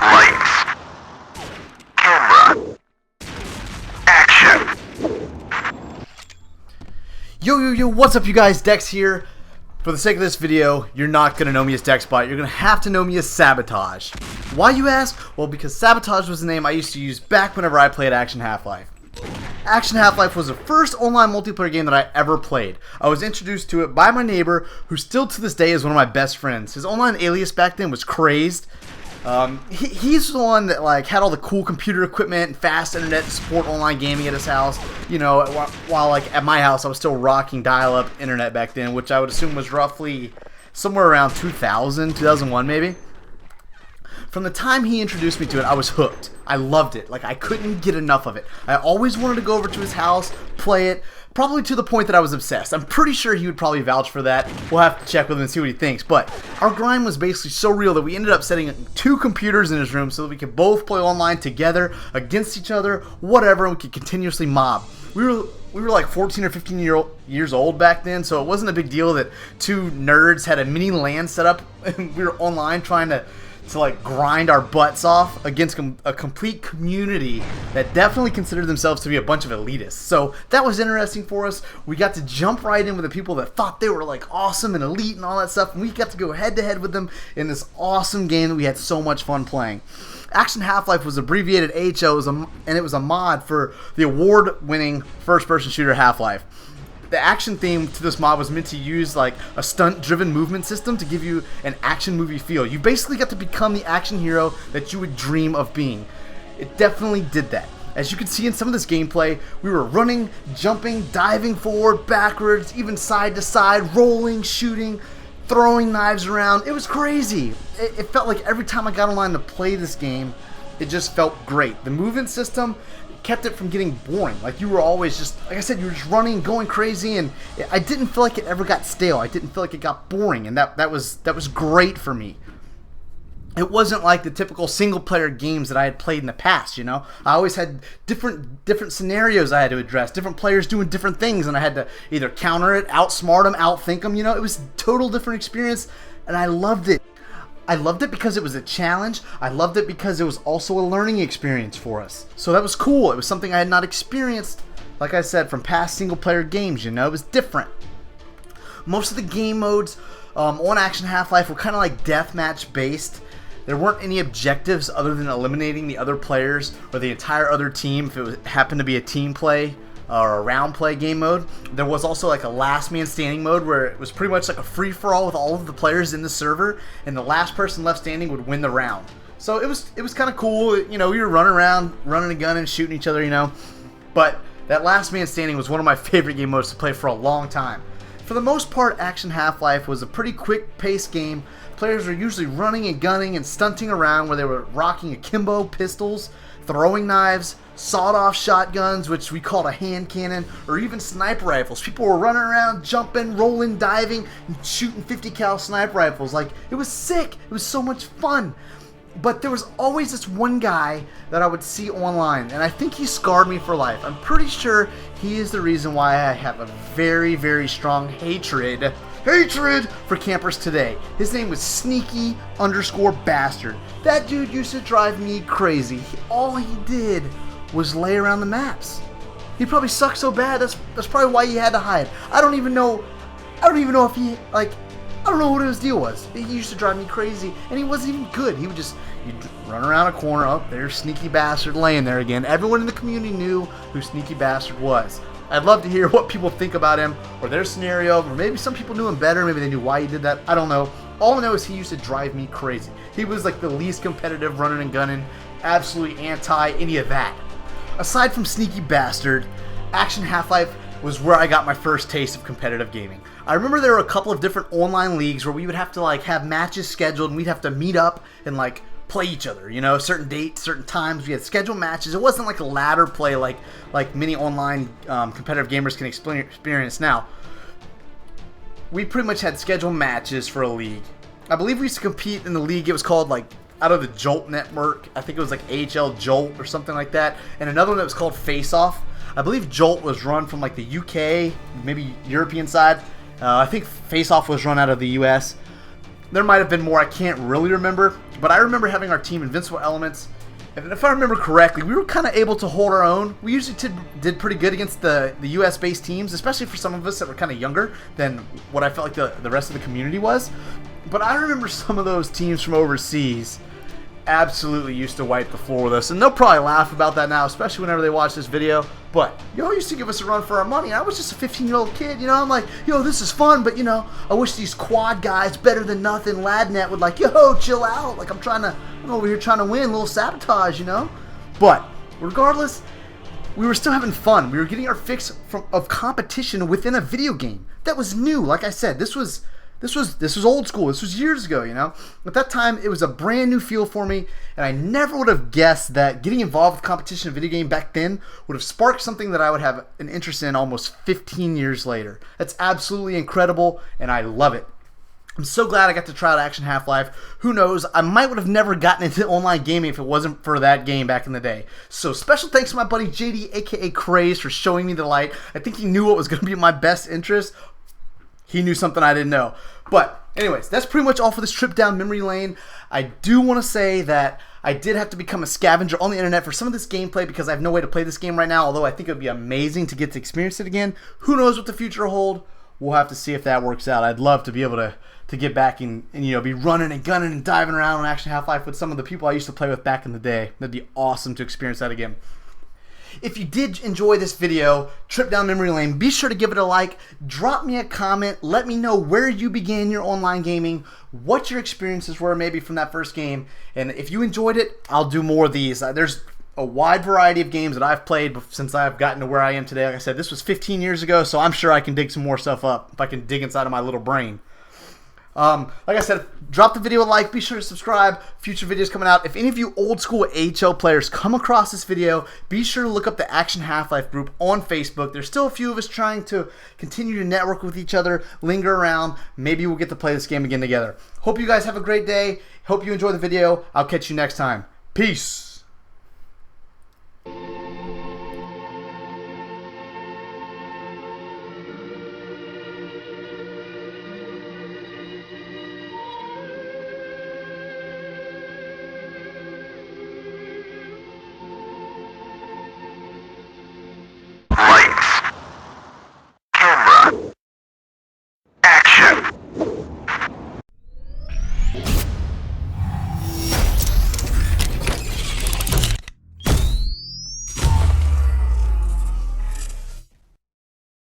Lights. Camera. Action. Yo, what's up you guys? Dex here. For the sake of this video, you're not going to know me as Dexbot. You're going to have to know me as Sabotage. Why, you ask? Well, because Sabotage was the name I used to use back whenever I played Action Half-Life. Action Half-Life was the first online multiplayer game that I ever played. I was introduced to it by my neighbor, who still to this day is one of my best friends. His online alias back then was Crazed. He's the one that had all the cool computer equipment and fast internet to support online gaming at his house. You know, while at my house I was still rocking dial-up internet back then, which I would assume was roughly somewhere around 2001 maybe. From the time he introduced me to it, I was hooked. I loved it. I couldn't get enough of it. I always wanted to go over to his house, play it, probably to the point that I was obsessed. I'm pretty sure he would probably vouch for that. We'll have to check with him and see what he thinks. But our grind was basically so real that we ended up setting 2 computers in his room so that we could both play online together, against each other, whatever, and we could continuously mob. We were like 14 or 15 years old back then, so it wasn't a big deal that 2 nerds had a mini LAN set up and we were online trying to grind our butts off against a complete community that definitely considered themselves to be a bunch of elitists. So that was interesting for us. We got to jump right in with the people that thought they were awesome and elite and all that stuff, and we got to go head to head with them in this awesome game that we had so much fun playing. Action Half-Life was abbreviated AHL, and it was a mod for the award-winning first-person shooter Half-Life. The action theme to this mod was meant to use a stunt-driven movement system to give you an action movie feel. You basically got to become the action hero that you would dream of being. It definitely did that. As you can see in some of this gameplay, we were running, jumping, diving forward, backwards, even side to side, rolling, shooting, throwing knives around. It was crazy. It felt like every time I got online to play this game, it just felt great. The movement system kept it from getting boring. You were always just, like I said, you were just running, going crazy, and I didn't feel like it ever got stale. I didn't feel like it got boring, and that was great for me. It wasn't like the typical single-player games that I had played in the past, you know? I always had different scenarios I had to address, different players doing different things, and I had to either counter it, outsmart them, outthink them, you know? It was a total different experience, and I loved it. I loved it because it was a challenge. I loved it because it was also a learning experience for us. So that was cool. It was something I had not experienced, like I said, from past single-player games, you know? It was different. Most of the game modes on Action Half-Life were kind of deathmatch based. There weren't any objectives other than eliminating the other players or the entire other team if it happened to be a team play or a round play game mode. There was also a last man standing mode where it was pretty much a free-for-all with all of the players in the server, and the last person left standing would win the round. So it was kind of cool. You know, we were running around, running a gun and shooting each other, you know. But that last man standing was one of my favorite game modes to play for a long time. For the most part, Action Half-Life was a pretty quick-paced game. Players were usually running and gunning and stunting around where they were rocking akimbo pistols, throwing knives, sawed-off shotguns, which we called a hand cannon, or even sniper rifles. People were running around, jumping, rolling, diving, and shooting 50 cal sniper rifles. It was sick. It was so much fun. But there was always this one guy that I would see online, and I think he scarred me for life. I'm pretty sure he is the reason why I have a very, very strong hatred for campers today. His name was Sneaky_Bastard. That dude used to drive me crazy. All he did was lay around the maps. He probably sucked so bad. That's probably why he had to hide. I don't even know if he I don't know what his deal was. He used to drive me crazy, and he wasn't even good. You'd run around a corner. Oh, there's Sneaky Bastard laying there again. Everyone in the community knew who Sneaky Bastard was. I'd love to hear what people think about him or their scenario, or maybe some people knew him better. Maybe they knew why he did that. I don't know. All I know is he used to drive me crazy. He was the least competitive running and gunning, absolutely anti any of that. Aside from Sneaky Bastard, Action Half-Life was where I got my first taste of competitive gaming. I remember there were a couple of different online leagues where we would have to have matches scheduled, and we'd have to meet up and play each other, you know, certain dates, certain times. We had scheduled matches. It wasn't a ladder play like many online competitive gamers can experience now. We pretty much had scheduled matches for a league. I believe we used to compete in the league. It was called out of the Jolt network. I think it was AHL Jolt or something like that. And another one that was called Face Off. I believe Jolt was run from the UK, maybe European side. I think Face Off was run out of the US. There might have been more, I can't really remember, but I remember having our team Invincible Elements. And if I remember correctly, we were kind of able to hold our own. We usually did pretty good against the US-based teams, especially for some of us that were kind of younger than what I felt like the rest of the community was. But I remember some of those teams from overseas absolutely used to wipe the floor with us, and they'll probably laugh about that now, especially whenever they watch this video. But y'all used to give us a run for our money. I was just a 15-year-old kid, you know. I'm like, yo, this is fun, but you know, I wish these quad guys, better than nothing, Ladnet, would like, yo, chill out. Like I'm over here trying to win, a little sabotage, you know. But regardless, we were still having fun. We were getting our fix of competition within a video game that was new. Like I said, this was old school. This was years ago, you know. At that time, it was a brand new feel for me, and I never would have guessed that getting involved with competition in a video game back then would have sparked something that I would have an interest in almost 15 years later. That's absolutely incredible, and I love it. I'm so glad I got to try out Action Half-Life. Who knows, I might would have never gotten into online gaming if it wasn't for that game back in the day. So special thanks to my buddy JD, aka Craze, for showing me the light. I think he knew what was going to be in my best interest. He knew something I didn't know. But anyways, that's pretty much all for this trip down memory lane. I do want to say that I did have to become a scavenger on the internet for some of this gameplay because I have no way to play this game right now, although I think it would be amazing to get to experience it again. Who knows what the future will hold? We'll have to see if that works out. I'd love to be able to get back and you know, be running and gunning and diving around on Action Half-Life with some of the people I used to play with back in the day. That'd be awesome to experience that again. If you did enjoy this video, trip down memory lane, be sure to give it a like, drop me a comment, let me know where you began your online gaming, what your experiences were maybe from that first game, and if you enjoyed it, I'll do more of these. There's a wide variety of games that I've played since I've gotten to where I am today. Like I said, this was 15 years ago, so I'm sure I can dig some more stuff up if I can dig inside of my little brain. Like I said, drop the video a like, be sure to subscribe, future videos coming out. If any of you old school AHL players come across this video, be sure to look up the Action Half-Life group on Facebook. There's still a few of us trying to continue to network with each other, linger around. Maybe we'll get to play this game again together. Hope you guys have a great day. Hope you enjoy the video. I'll catch you next time. Peace.